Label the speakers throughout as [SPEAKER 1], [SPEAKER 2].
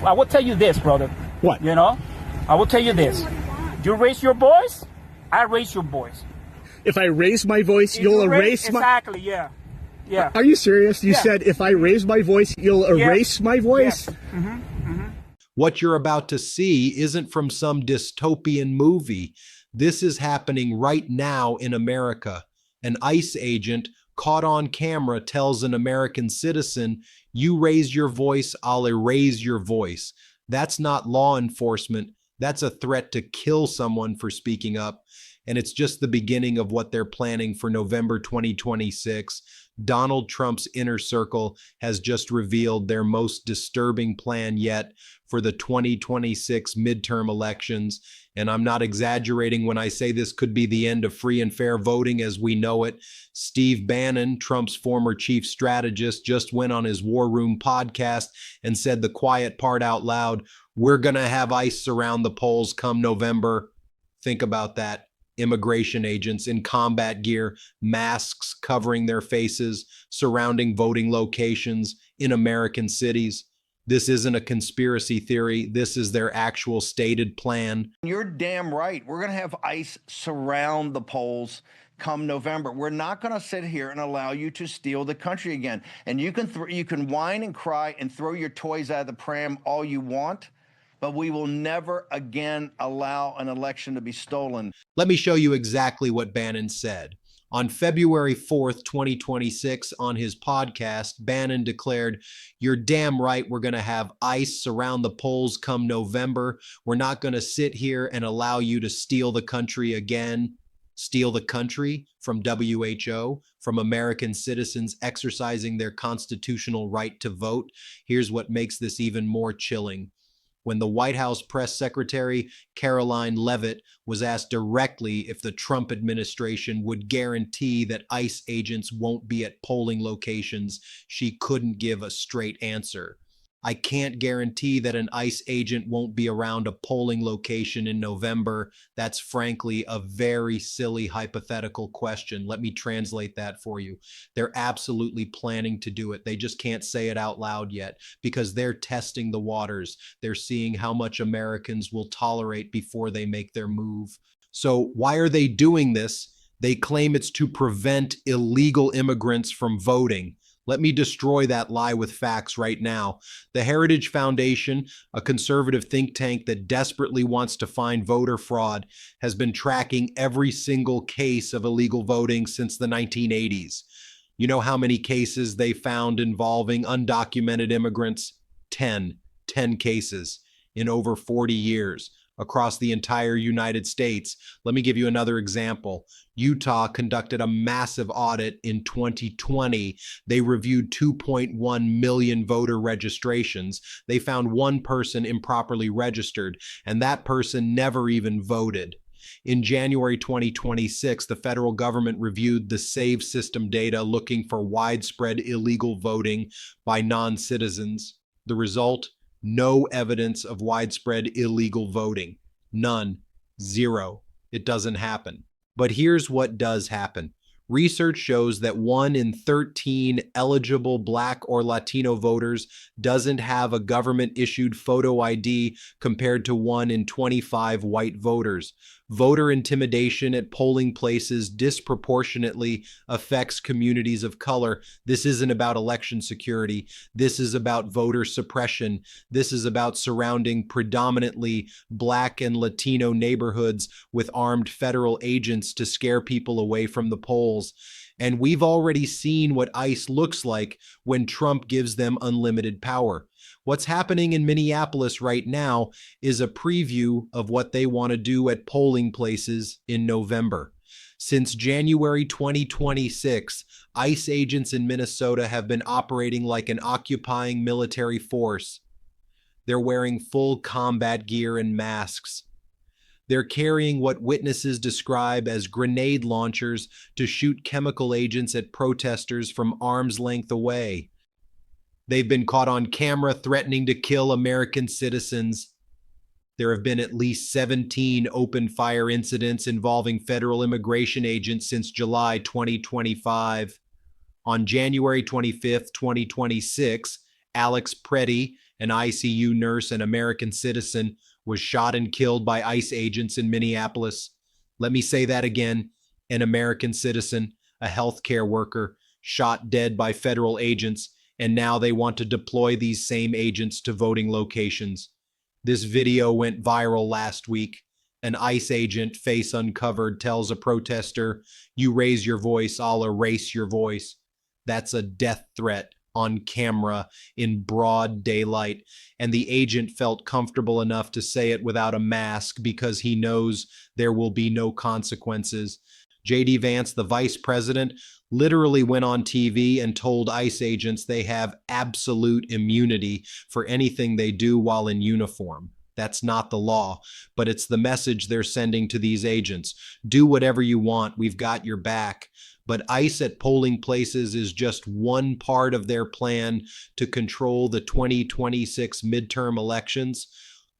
[SPEAKER 1] I will tell you this, brother.
[SPEAKER 2] What?
[SPEAKER 1] You know, I will tell you this. You raise your voice, I raise your voice.
[SPEAKER 2] If I raise my voice, you'll erase my...
[SPEAKER 1] Exactly, yeah. Yeah.
[SPEAKER 2] Are you serious? You said if I raise my voice, you'll erase my voice?
[SPEAKER 1] Yes. Mm-hmm.
[SPEAKER 3] What you're about to see isn't from some dystopian movie. This is happening right now in America. An ICE agent caught on camera tells an American citizen, "You raise your voice, I'll erase your voice." That's not law enforcement. That's a threat to kill someone for speaking up. And it's just the beginning of what they're planning for November 2026. Donald Trump's inner circle has just revealed their most disturbing plan yet for the 2026 midterm elections. And I'm not exaggerating when I say this could be the end of free and fair voting as we know it. Steve Bannon, Trump's former chief strategist, just went on his War Room podcast and said the quiet part out loud. We're going to have ICE surround the polls come November. Think about that. Immigration agents in combat gear, masks covering their faces, surrounding voting locations in American cities. This isn't a conspiracy theory. This is their actual stated plan.
[SPEAKER 4] You're damn right. We're going to have ICE surround the polls come November. We're not going to sit here and allow you to steal the country again. And you can whine and cry and throw your toys out of the pram all you want, but we will never again allow an election to be stolen.
[SPEAKER 3] Let me show you exactly what Bannon said. On February 4th, 2026, on his podcast, Bannon declared, "You're damn right we're going to have ICE surround the polls come November. We're not going to sit here and allow you to steal the country again." Steal the country from WHO, from American citizens exercising their constitutional right to vote. Here's what makes this even more chilling. When the White House press secretary, Caroline Leavitt, was asked directly if the Trump administration would guarantee that ICE agents won't be at polling locations, she couldn't give a straight answer. I can't guarantee that an ICE agent won't be around a polling location in November. That's frankly a very silly hypothetical question. Let me translate that for you. They're absolutely planning to do it. They just can't say it out loud yet because they're testing the waters. They're seeing how much Americans will tolerate before they make their move. So why are they doing this? They claim it's to prevent illegal immigrants from voting. Let me destroy that lie with facts right now. The Heritage Foundation, a conservative think tank that desperately wants to find voter fraud, has been tracking every single case of illegal voting since the 1980s. You know how many cases they found involving undocumented immigrants? 10 cases in over 40 years. Across the entire United States. Let me give you another example. Utah conducted a massive audit in 2020. They reviewed 2.1 million voter registrations. They found one person improperly registered, and that person never even voted. In January 2026, the federal government reviewed the SAVE system data looking for widespread illegal voting by non-citizens. The result? No evidence of widespread illegal voting. None. Zero. It doesn't happen. But here's what does happen. Research shows that 1 in 13 eligible Black or Latino voters doesn't have a government-issued photo ID compared to 1 in 25 white voters. Voter intimidation at polling places disproportionately affects communities of color. This isn't about election security. This is about voter suppression. This is about surrounding predominantly Black and Latino neighborhoods with armed federal agents to scare people away from the polls. And we've already seen what ICE looks like when Trump gives them unlimited power. What's happening in Minneapolis right now is a preview of what they want to do at polling places in November. Since January 2026, ICE agents in Minnesota have been operating like an occupying military force. They're wearing full combat gear and masks. They're carrying what witnesses describe as grenade launchers to shoot chemical agents at protesters from arm's length away. They've been caught on camera threatening to kill American citizens. There have been at least 17 open fire incidents involving federal immigration agents since July 2025. On January 25th, 2026, Alex Preddy, An ICU nurse, an American citizen, was shot and killed by ICE agents in Minneapolis. Let me say that again. An American citizen, a healthcare worker, shot dead by federal agents, and now they want to deploy these same agents to voting locations. This video went viral last week. An ICE agent, face uncovered, tells a protester, "You raise your voice, I'll erase your voice." That's a death threat on camera in broad daylight, and the agent felt comfortable enough to say it without a mask because he knows there will be no consequences. J.D. Vance, the vice president, literally went on TV and told ICE agents they have absolute immunity for anything they do while in uniform. That's not the law, but it's the message they're sending to these agents. Do whatever you want, we've got your back. But ICE at polling places is just one part of their plan to control the 2026 midterm elections.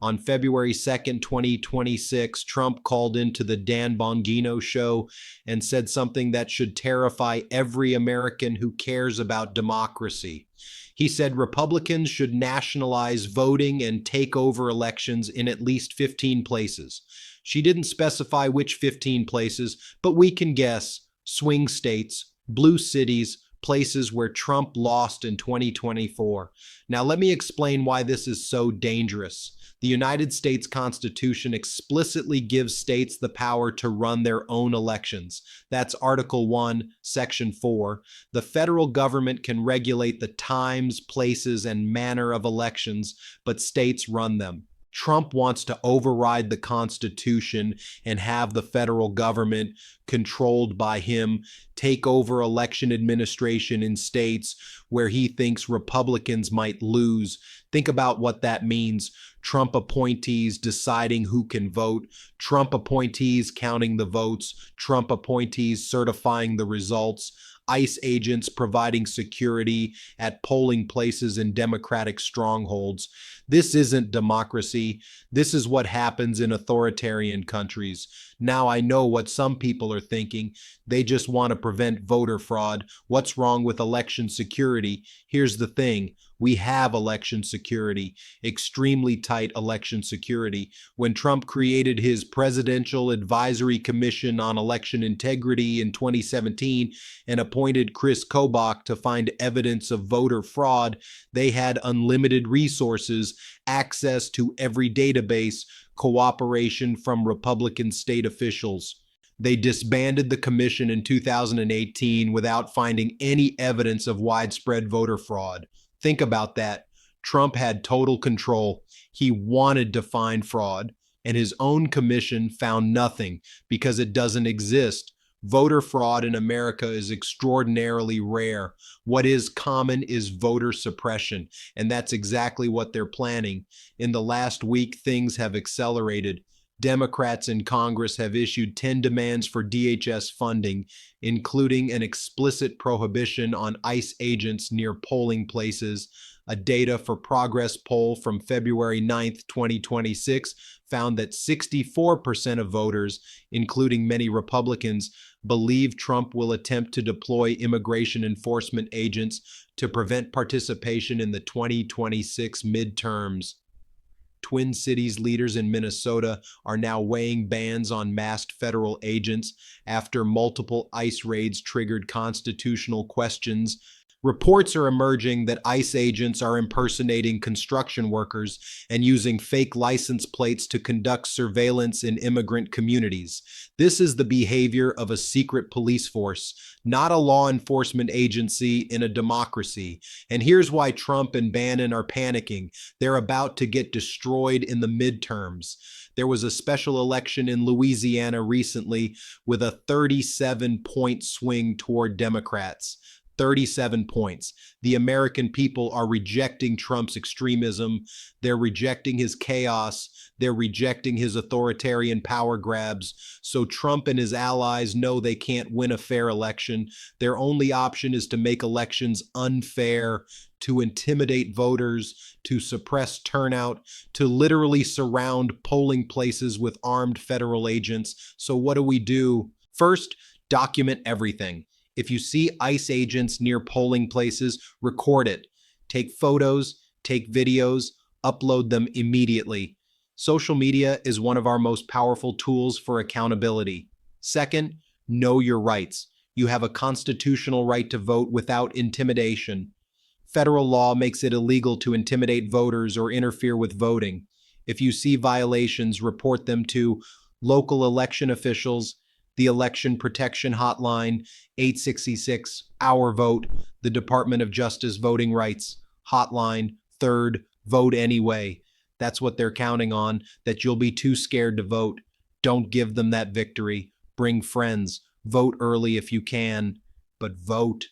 [SPEAKER 3] On February 2nd, 2026, Trump called into the Dan Bongino show and said something that should terrify every American who cares about democracy. He said Republicans should nationalize voting and take over elections in at least 15 places. She didn't specify which 15 places, but we can guess: swing states, blue cities, places where Trump lost in 2024. Now, let me explain why this is so dangerous. The United States Constitution explicitly gives states the power to run their own elections. That's Article 1, Section 4. The federal government can regulate the times, places, and manner of elections, but states run them. Trump wants to override the Constitution and have the federal government, controlled by him, take over election administration in states where he thinks Republicans might lose. Think about what that means. Trump appointees deciding who can vote, Trump appointees counting the votes, Trump appointees certifying the results, ICE agents providing security at polling places in Democratic strongholds. This isn't democracy. This is what happens in authoritarian countries. Now I know what some people are thinking. They just want to prevent voter fraud. What's wrong with election security? Here's the thing. We have election security, extremely tight election security. When Trump created his Presidential Advisory Commission on Election Integrity in 2017 and appointed Chris Kobach to find evidence of voter fraud, they had unlimited resources, access to every database, cooperation from Republican state officials. They disbanded the commission in 2018 without finding any evidence of widespread voter fraud. Think about that. Trump had total control. He wanted to find fraud, and his own commission found nothing because it doesn't exist. Voter fraud in America is extraordinarily rare. What is common is voter suppression, and that's exactly what they're planning. In the last week, things have accelerated. Democrats in Congress have issued 10 demands for DHS funding, including an explicit prohibition on ICE agents near polling places. A Data for Progress poll from February 9th, 2026 found that 64% of voters, including many Republicans, believe Trump will attempt to deploy immigration enforcement agents to prevent participation in the 2026 midterms. Twin Cities leaders in Minnesota are now weighing bans on masked federal agents after multiple ICE raids triggered constitutional questions. Reports are emerging that ICE agents are impersonating construction workers and using fake license plates to conduct surveillance in immigrant communities. This is the behavior of a secret police force, not a law enforcement agency in a democracy. And here's why Trump and Bannon are panicking. They're about to get destroyed in the midterms. There was a special election in Louisiana recently with a 37-point swing toward Democrats. 37 points. The American people are rejecting Trump's extremism. They're rejecting his chaos. They're rejecting his authoritarian power grabs. So Trump and his allies know they can't win a fair election. Their only option is to make elections unfair, to intimidate voters, to suppress turnout, to literally surround polling places with armed federal agents. So what do? First, document everything. If you see ICE agents near polling places, record it. Take photos, Take videos, upload them immediately. Social media is one of our most powerful tools for accountability. Second, know your rights. You have a constitutional right to vote without intimidation. Federal law makes it illegal to intimidate voters or interfere with voting. If you see violations, report them to local election officials, the Election Protection Hotline, 866 Our Vote, the Department of Justice Voting Rights Hotline, third, vote anyway. That's what they're counting on, that you'll be too scared to vote. Don't give them that victory. Bring friends. Vote early if you can, but vote.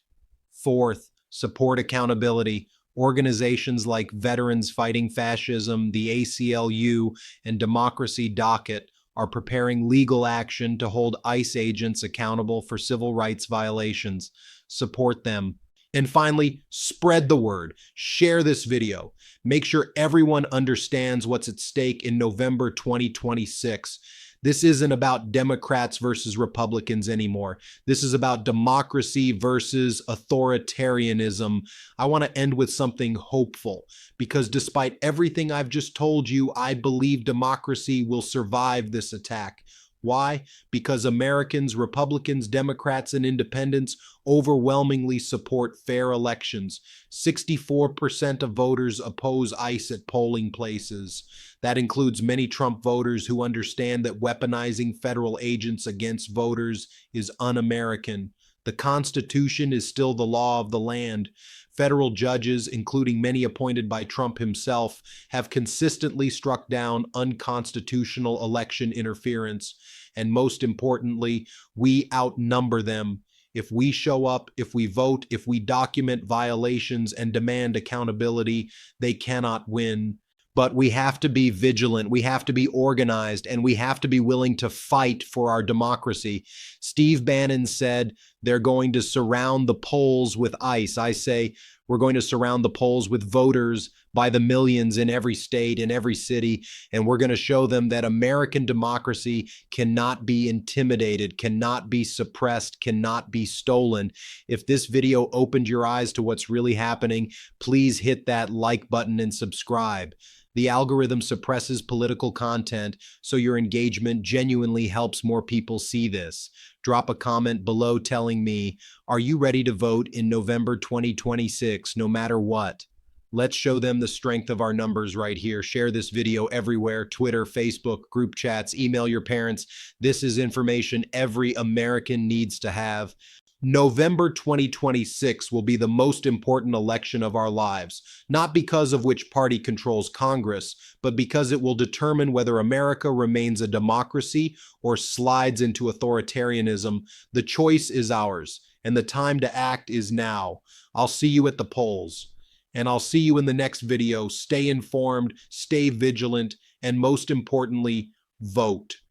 [SPEAKER 3] Fourth, support accountability. Organizations like Veterans Fighting Fascism, the ACLU, and Democracy Docket are preparing legal action to hold ICE agents accountable for civil rights violations. Support them. And finally, spread the word. Share this video. Make sure everyone understands what's at stake in November 2026. This isn't about Democrats versus Republicans anymore. This is about democracy versus authoritarianism. I want to end with something hopeful, because despite everything I've just told you, I believe democracy will survive this attack. Why? Because Americans, Republicans, Democrats, and Independents overwhelmingly support fair elections. 64% of voters oppose ICE at polling places. That includes many Trump voters who understand that weaponizing federal agents against voters is un-American. The Constitution is still the law of the land. Federal judges, including many appointed by Trump himself, have consistently struck down unconstitutional election interference. And most importantly, we outnumber them. If we show up, if we vote, if we document violations and demand accountability, they cannot win. But we have to be vigilant, we have to be organized, and we have to be willing to fight for our democracy. Steve Bannon said they're going to surround the polls with ICE. I say we're going to surround the polls with voters by the millions in every state, in every city, and we're going to show them that American democracy cannot be intimidated, cannot be suppressed, cannot be stolen. If this video opened your eyes to what's really happening, please hit that like button and subscribe. The algorithm suppresses political content, so your engagement genuinely helps more people see this. Drop a comment below telling me, are you ready to vote in November 2026, no matter what? Let's show them the strength of our numbers right here. Share this video everywhere, Twitter, Facebook, group chats, email your parents. This is information every American needs to have. November 2026 will be the most important election of our lives, not because of which party controls Congress, but because it will determine whether America remains a democracy or slides into authoritarianism. The choice is ours, and the time to act is now. I'll see you at the polls, and I'll see you in the next video. Stay informed, stay vigilant, and most importantly, vote.